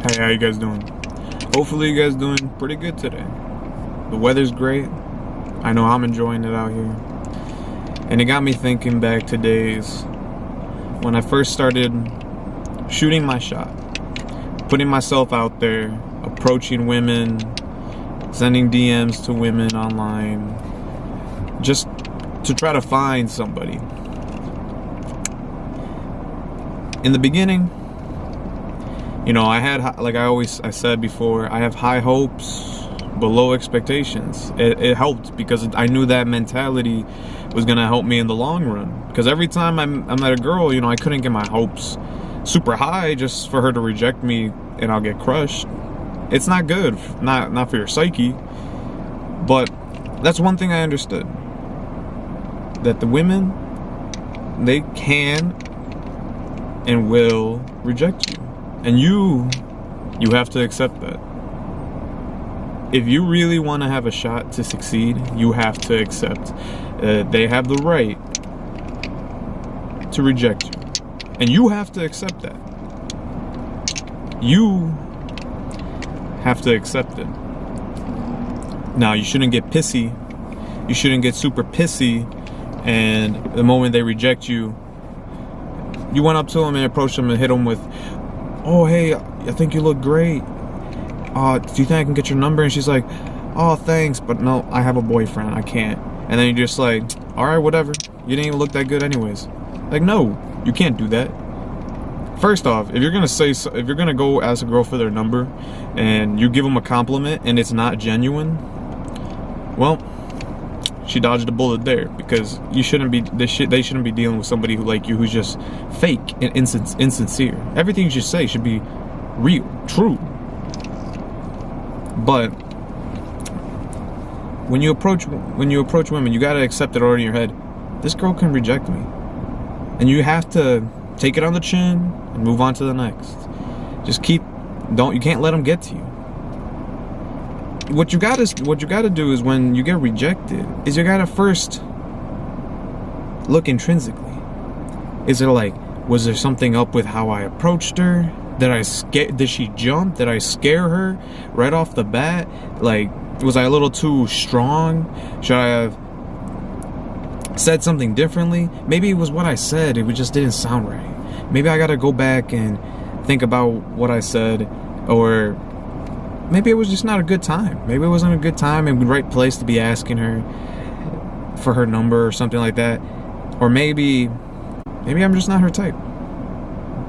Hey, how you guys doing? Hopefully you guys doing pretty good today. The weather's great. I know I'm enjoying it out here. And it got me thinking back to days when I first started shooting my shot, putting myself out there, approaching women, sending DMs to women online, just to try to find somebody. In the beginning, you know, I had, like I said before, I have high hopes but low expectations. It helped because I knew that mentality was gonna help me in the long run. Because every time I met a girl, you know, I couldn't get my hopes super high just for her to reject me and I'll get crushed. It's not good, not for your psyche. But that's one thing I understood. That the women, they can and will reject you. And you have to accept that. If you really want to have a shot to succeed, you have to accept they have the right to reject you. And you have to accept that. You have to accept it. Now, you shouldn't get pissy. You shouldn't get super pissy, and the moment they reject you, you went up to them and approached them and hit them with, "Oh, hey, I think you look great. Do you think I can get your number?" And she's like, "Oh, thanks, but no, I have a boyfriend. I can't." And then you're just like, "All right, whatever. You didn't even look that good anyways." Like, no, you can't do that. First off, if you're gonna go ask a girl for their number and you give them a compliment and it's not genuine, well, she dodged a bullet there, because they shouldn't be dealing with somebody like you who's just fake and insincere. Everything you should say should be real, true. But when you approach women, you gotta accept it already in your head. This girl can reject me, and you have to take it on the chin and move on to the next. You can't let them get to you. What you gotta do is, when you get rejected, is you gotta first look intrinsically. Is it like, was there something up with how I approached her? Did she jump? Did I scare her right off the bat? Like, was I a little too strong? Should I have said something differently? Maybe it was what I said, it just didn't sound right. Maybe I gotta go back and think about what I said, or maybe it was just not a good time. Maybe it wasn't a good time and the right place to be asking her for her number or something like that. Or maybe I'm just not her type.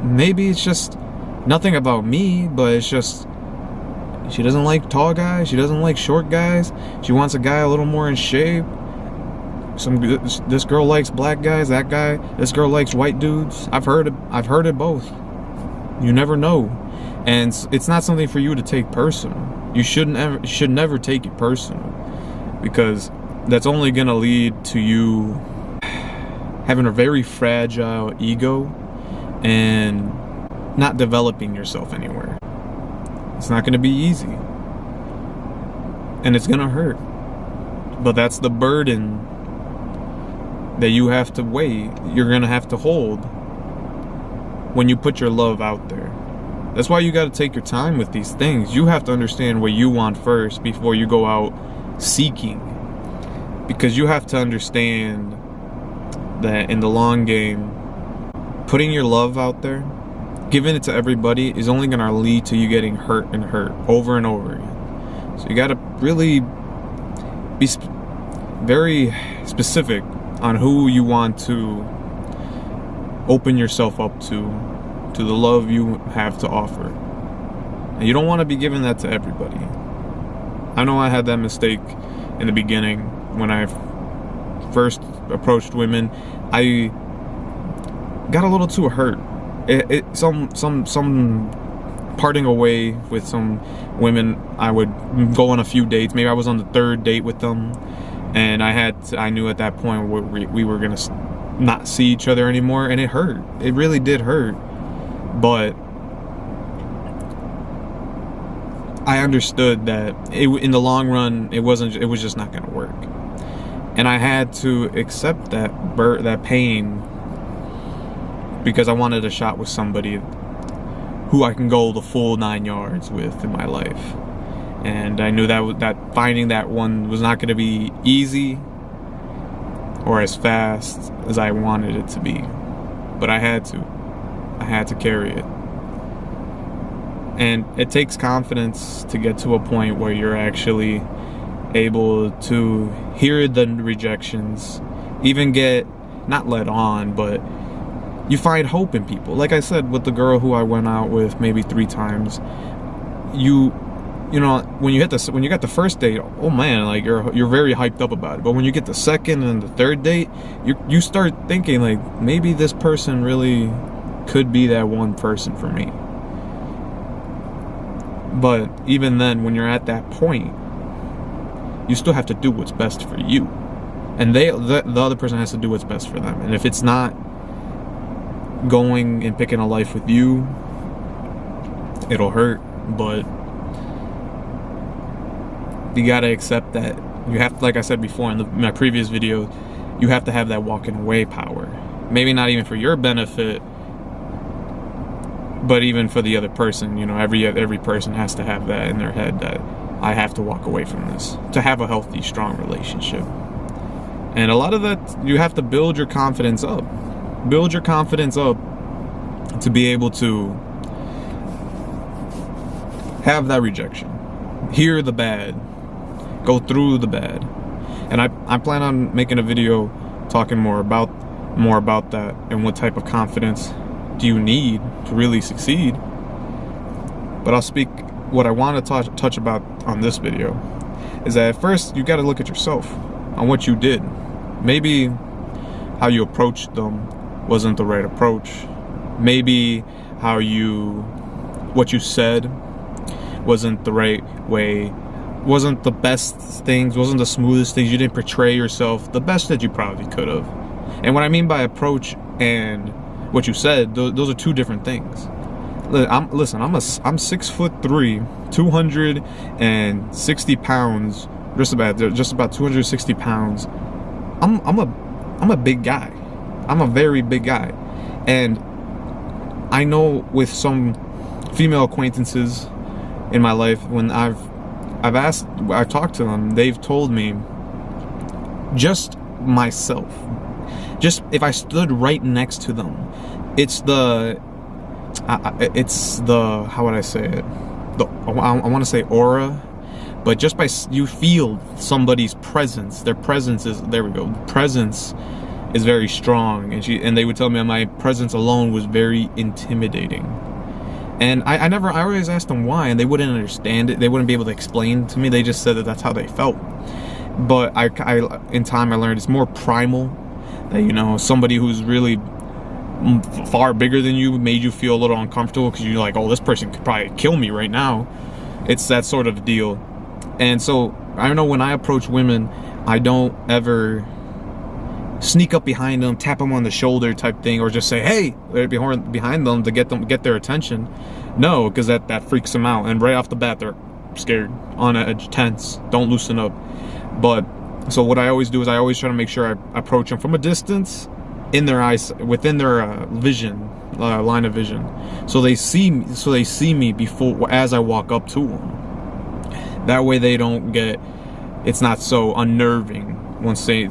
Maybe it's just nothing about me, but it's just she doesn't like tall guys, she doesn't like short guys, she wants a guy a little more in shape. This girl likes black guys, this girl likes white dudes. I've heard it both. You never know. And it's not something for you to take personal. You should never take it personal, because that's only gonna lead to you having a very fragile ego and not developing yourself anywhere. It's not gonna be easy, and it's gonna hurt. But that's the burden that you have to weigh. You're gonna have to hold when you put your love out there. That's why you got to take your time with these things. You have to understand what you want first before you go out seeking. Because you have to understand that in the long game, putting your love out there, giving it to everybody, is only going to lead to you getting hurt and hurt over and over again. So you got to really be very specific on who you want to open yourself up to the love you have to offer. And you don't want to be giving that to everybody. I know I had that mistake in the beginning when I first approached women. I got a little too hurt. Some parting away with some women, I would go on a few dates. Maybe I was on the third date with them, and I knew at that point we were gonna not see each other anymore, and it hurt. It really did hurt. But I understood that in the long run, it was just not gonna work, and I had to accept that pain, because I wanted a shot with somebody who I can go the full 9 yards with in my life. And I knew that finding that one was not going to be easy or as fast as I wanted it to be. But I had to carry it. And it takes confidence to get to a point where you're actually able to hear the rejections, even get not led on, but you find hope in people. Like I said, with the girl who I went out with maybe 3 times, you know, when you get the first date, oh man, like you're very hyped up about it. But when you get the second and the third date, you start thinking like, maybe this person really could be that one person for me. But even then, when you're at that point, you still have to do what's best for you, and the other person has to do what's best for them. And if it's not going and picking a life with you, it'll hurt. But you gotta accept that you have, like I said before in my previous video, you have to have that walking away power. Maybe not even for your benefit, but even for the other person. You know, every person has to have that in their head, that I have to walk away from this to have a healthy, strong relationship. And a lot of that, you have to build your confidence up. Build your confidence up to be able to have that rejection, hear the bad, go through the bad. And I plan on making a video talking more about that, and what type of confidence do you need to really succeed. But I'll speak what I want to touch about on this video is that at first you got to look at yourself on what you did. Maybe how you approached them wasn't the right approach. Maybe what you said wasn't the right way, wasn't the best things, wasn't the smoothest things. You didn't portray yourself the best that you probably could have. And what I mean by approach and what you said, those are 2 different things. I'm 6'3", 260 pounds, just about 260 pounds. I'm a big guy. I'm a very big guy. And I know with some female acquaintances in my life, when I've talked to them, they've told me, just myself, just if I stood right next to them, it's the how would I say it? I want to say aura, but just by you feel somebody's presence. Their presence is, there we go. Presence is very strong, and they would tell me my presence alone was very intimidating. And I always asked them why, and they wouldn't understand it. They wouldn't be able to explain to me. They just said that that's how they felt. But in time I learned it's more primal. That, you know, somebody who's really far bigger than you made you feel a little uncomfortable because you're like, oh, this person could probably kill me right now. It's that sort of deal. And so I know when I approach women, I don't ever sneak up behind them, tap them on the shoulder type thing, or just say, hey, behind them to get their attention. No, because that freaks them out, and right off the bat they're scared, on edge, tense, don't loosen up. But so what I always do is I always try to make sure I approach them from a distance, in their eyes, within their vision, line of vision, so they see me before, as I walk up to them. That way they don't get, it's not so unnerving once the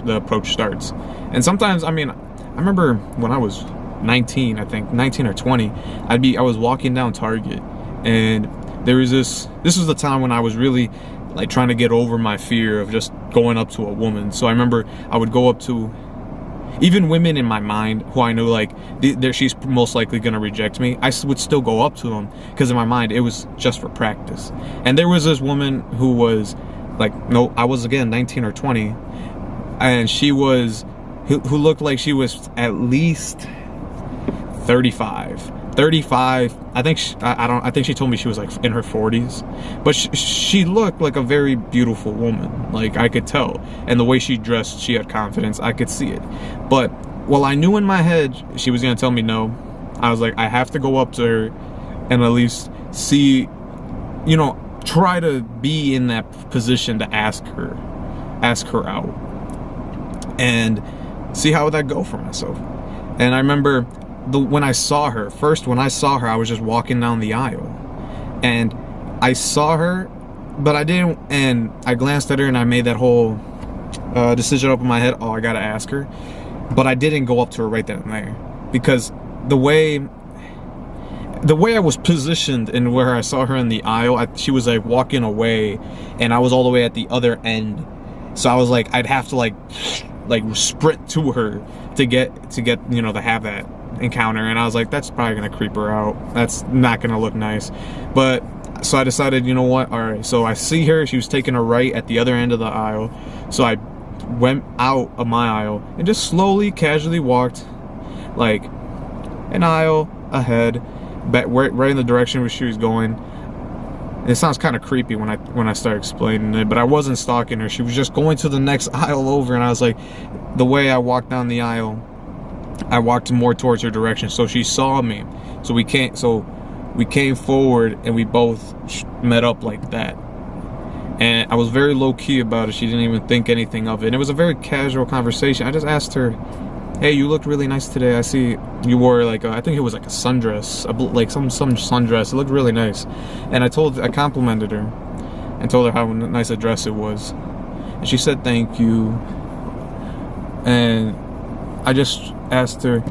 approach starts. And sometimes, I mean, I remember when I was 19, I think 19 or 20, I was walking down Target, and there was this was the time when I was really like trying to get over my fear of just going up to a woman. So I remember I would go up to even women in my mind who I knew like she's most likely gonna reject me. I would still go up to them because in my mind it was just for practice. And there was this woman who was like, no, I was again 19 or 20, and she was who looked like she was at least 35. I think I think she told me she was like in her 40s, but she looked like a very beautiful woman. Like, I could tell, and the way she dressed, she had confidence. I could see it. But while I knew in my head she was gonna tell me no, I was like, I have to go up to her and at least see, you know, try to be in that position to ask her out and see how would that go for myself. And I remember when I saw her, I was just walking down the aisle, and I saw her, but I didn't, and I glanced at her and I made that whole decision up in my head, oh, I gotta ask her. But I didn't go up to her right then and there, because the way I was positioned and where I saw her in the aisle, she was like walking away, and I was all the way at the other end. So I was like, I'd have to like sprint to her to get you know, to have that encounter. And I was like, that's probably gonna creep her out. That's not gonna look nice. But so I decided, you know what? All right. So I see her. She was taking a right at the other end of the aisle. So I went out of my aisle and just slowly, casually walked like an aisle ahead, back right in the direction where she was going. And it sounds kind of creepy when I start explaining it, but I wasn't stalking her. She was just going to the next aisle over, and I was like, the way I walked down the aisle, I walked more towards her direction, so she saw me. So we came forward and we both met up like that. And I was very low-key about it. She didn't even think anything of it. And it was a very casual conversation. I just asked her, hey, you looked really nice today. I see you wore like I think it was like a sundress, like some sundress. It looked really nice. And I complimented her and told her how nice a dress it was. And she said thank you. And I just asked her,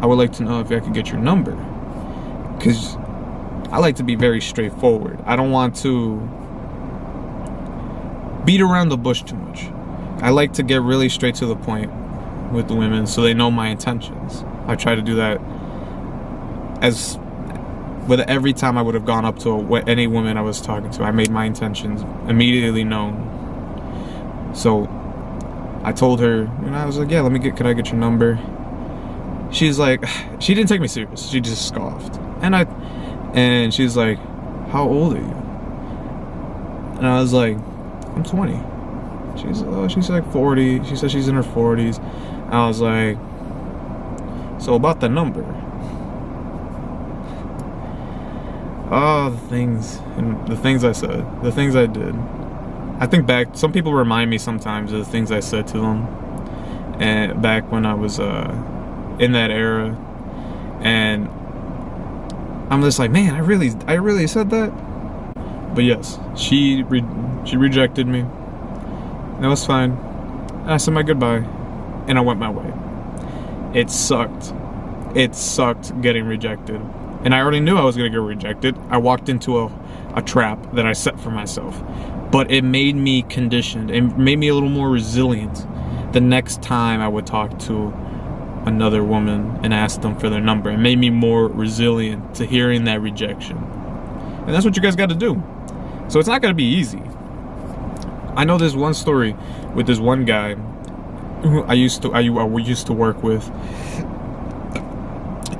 I would like to know if I could get your number. Because I like to be very straightforward. I don't want to beat around the bush too much. I like to get really straight to the point with the women so they know my intentions. I try to do that with every time I would have gone up to any woman I was talking to. I made my intentions immediately known. So I told her, and I was like, yeah, could I get your number? She's like, she didn't take me serious. She just scoffed. And she's like, how old are you? And I was like, I'm 20. She's like 40. She said she's in her 40s. I was like, so about the number. Oh, the things I said, the things I did. I think back, some people remind me sometimes of the things I said to them, and back when I was in that era, and I'm just like, man, I really said that. But yes, she rejected me. That was fine. And I said my goodbye, and I went my way. It sucked. It sucked getting rejected, and I already knew I was gonna get rejected. I walked into a trap that I set for myself, but it made me conditioned. It made me a little more resilient the next time I would talk to another woman and ask them for their number. It made me more resilient to hearing that rejection. And that's what you guys got to do. So it's not going to be easy. I know there's one story with this one guy who I used to work with.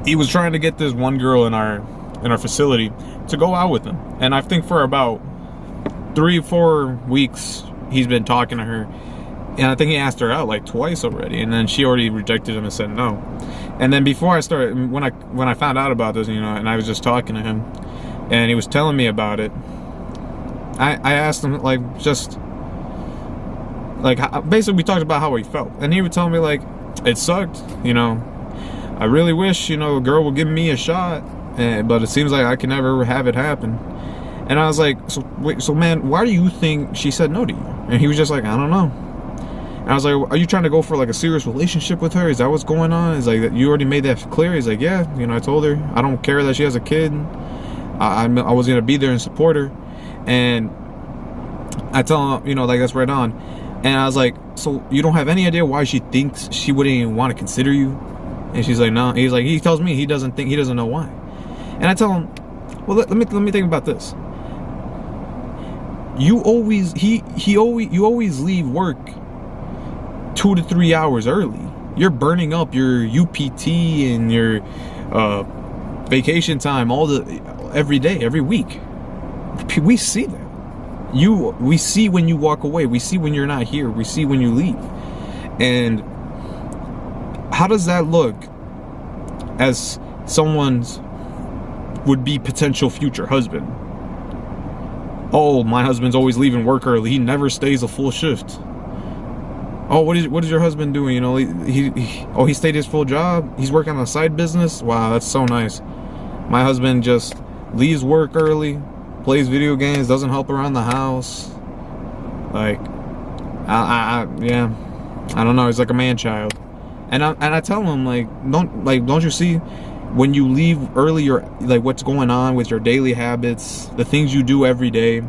He was trying to get this one girl in our facility to go out with him. And I think for about 3 or 4 weeks he's been talking to her. And I think he asked her out like twice already, and then she already rejected him and said no. And then before I started, when I found out about this, you know, and I was just talking to him, and he was telling me about it, I asked him basically we talked about how he felt, and he would tell me like, it sucked, you know, I really wish, you know, a girl would give me a shot, but it seems like I can never have it happen. And I was like, so man, why do you think she said no to you? And he was just like, I don't know. And I was like, are you trying to go for like a serious relationship with her? Is that what's going on? Is like, you already made that clear? He's like, yeah, you know, I told her I don't care that she has a kid. I was gonna be there and support her. And I tell him, you know, like, that's right on. And I was like, so you don't have any idea why she thinks she wouldn't even want to consider you? And she's like, no. He's like, he tells me he doesn't know why. And I tell him, well, let me think about this. You always leave work 2 to 3 hours early. You're burning up your UPT and your vacation time every day, every week. We see that. We see when you walk away. We see when you're not here. We see when you leave. And how does that look as someone's would-be potential future husband? Oh, my husband's always leaving work early. He never stays a full shift. Oh, what is your husband doing? You know, he stayed his full job. He's working on a side business. Wow, that's so nice. My husband just leaves work early, plays video games, doesn't help around the house. Like, yeah, I don't know. He's like a man child, and I tell him don't you see, when you leave early, like what's going on with your daily habits, the things you do every day.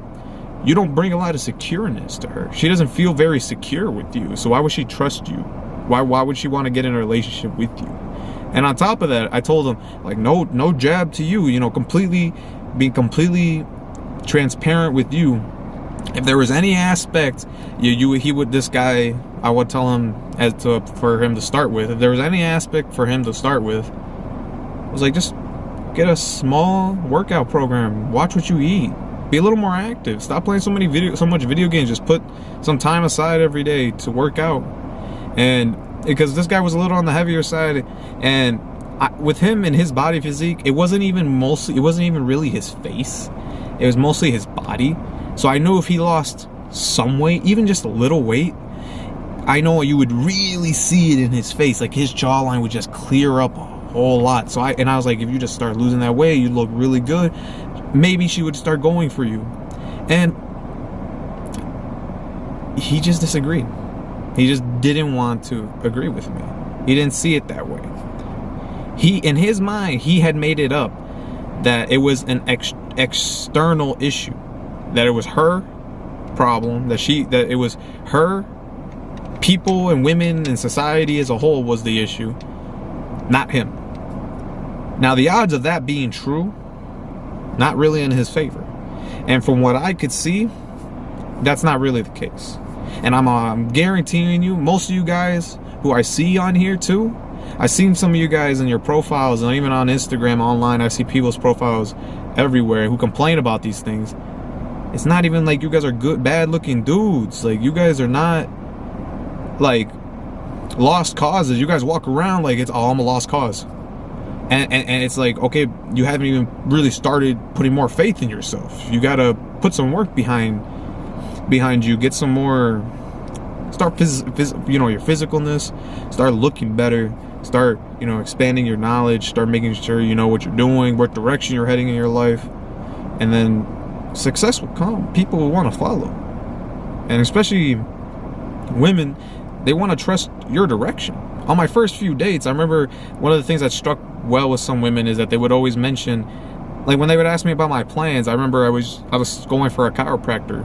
You don't bring a lot of secureness to her. She doesn't feel very secure with you. So why would she trust you? Why would she want to get in a relationship with you? And on top of that, I told him, like, no jab to you, you know, being completely transparent with you. If there was any aspect this guy, I would tell him for him to start with. If there was any aspect for him to start with, I was like, just get a small workout program. Watch what you eat. Be a little more active. Stop playing so much video games. Just put some time aside every day to work out. And because this guy was a little on the heavier side, and with him and his body physique, it wasn't even really his face. It was mostly his body. So I knew if he lost some weight, even just a little weight, I know you would really see it in his face. Like his jawline would just clear up a whole lot. So I was like, if you just start losing that weight, you'd look really good. Maybe she would start going for you. And he just disagreed. He just didn't want to agree with me. He didn't see it that way. In his mind, he had made it up that it was an external issue, that it was her problem, that it was her, people and women and society as a whole was the issue, not him. Now the odds of that being true, not really in his favor. And from what I could see, that's not really the case. And I'm guaranteeing you, most of you guys who I see on here too, I've seen some of you guys in your profiles, and even on Instagram, online, I see people's profiles everywhere who complain about these things. It's not even like you guys are bad looking dudes. Like, you guys are not like lost causes. You guys walk around like it's, oh, I'm a lost cause. And it's like, okay, you haven't even really started putting more faith in yourself. You gotta put some work behind you. Get some more, start your physicalness, start looking better, start, expanding your knowledge, start making sure you know what you're doing, what direction you're heading in your life, and then success will come. People will want to follow, and especially women, they want to trust your direction. On my first few dates, I remember one of the things that struck well with some women is that they would always mention, like when they would ask me about my plans, I remember I was going for a chiropractor,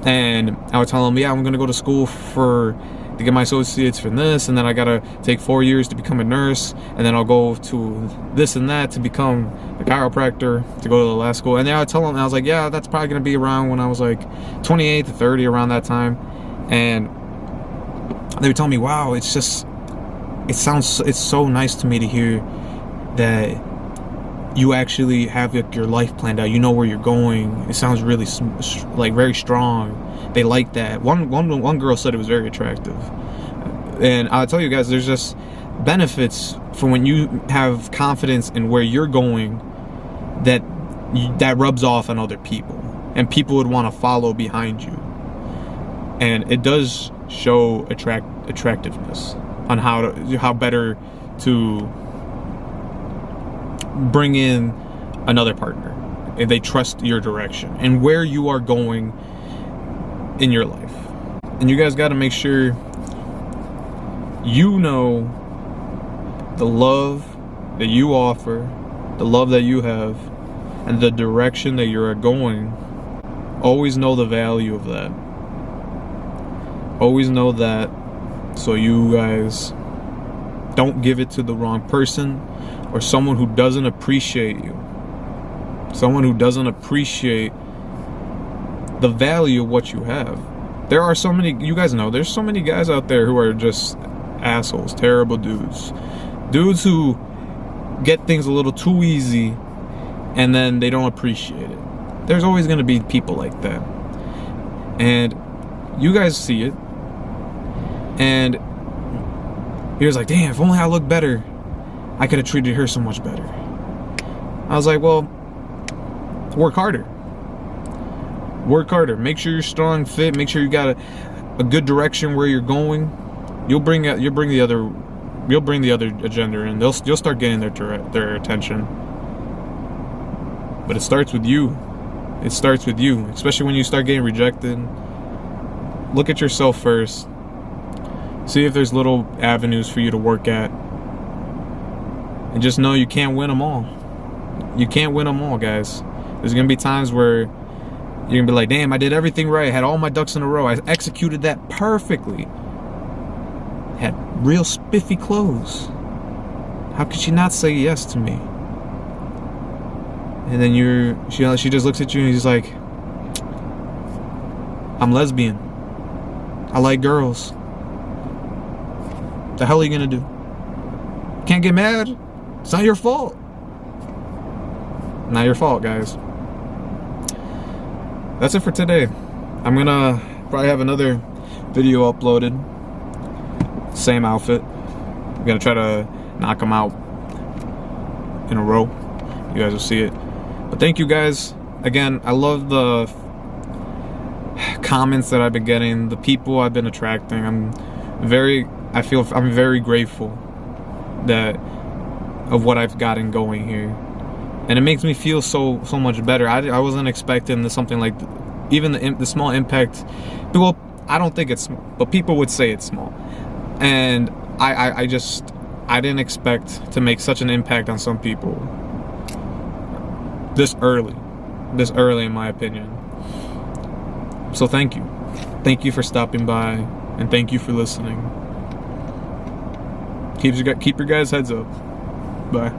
and I would tell them, yeah, I'm going to go to school to get my associates for this, and then I got to take 4 years to become a nurse, and then I'll go to this and that to become a chiropractor, to go to the last school. And then I would tell them, I was like, yeah, that's probably going to be around when I was like 28 to 30, around that time. And they would tell me, wow, it's so nice to me to hear that you actually have your life planned out. You know where you're going. It sounds really like very strong. They like that. One girl said it was very attractive. And I'll tell you guys, there's just benefits for when you have confidence in where you're going, that rubs off on other people, and people would want to follow behind you. And it does show attractiveness on how better to bring in another partner if they trust your direction and where you are going in your life. And you guys got to make sure you know the love that you offer, the love that you have, and the direction that you're going. Always know the value of that. Always know that, so you guys don't give it to the wrong person or someone who doesn't appreciate you. Someone who doesn't appreciate the value of what you have. There are so many, you guys know, there's so many guys out there who are just assholes, terrible dudes. Dudes who get things a little too easy and then they don't appreciate it. There's always going to be people like that. And you guys see it. And he was like, damn, if only I looked better, I could have treated her so much better. I was like, well, work harder. Work harder. Make sure you're strong, fit. Make sure you got a good direction where you're going. you'll bring the other agenda in. You'll start getting their attention. But it starts with you. It starts with you, especially when you start getting rejected. Look at yourself first. See if there's little avenues for you to work at. And just know you can't win them all. You can't win them all, guys. There's gonna be times where you're gonna be like, damn, I did everything right. I had all my ducks in a row. I executed that perfectly. Had real spiffy clothes. How could she not say yes to me? And then she just looks at you and she's like, I'm lesbian. I like girls. The hell are you gonna do? Can't get mad. It's not your fault. Not your fault, guys. That's it for today. I'm gonna probably have another video uploaded. Same outfit. I'm gonna try to knock them out in a row. You guys will see it. But thank you guys. Again, I love the comments that I've been getting, the people I've been attracting. I'm very grateful of what I've gotten going here. And it makes me feel so much better. I wasn't expecting something like even the small impact. Well, I don't think it's small, but people would say it's small. And I didn't expect to make such an impact on some people this early in my opinion. So thank you for stopping by, and thank you for listening. Keep your guys' heads up. Bye.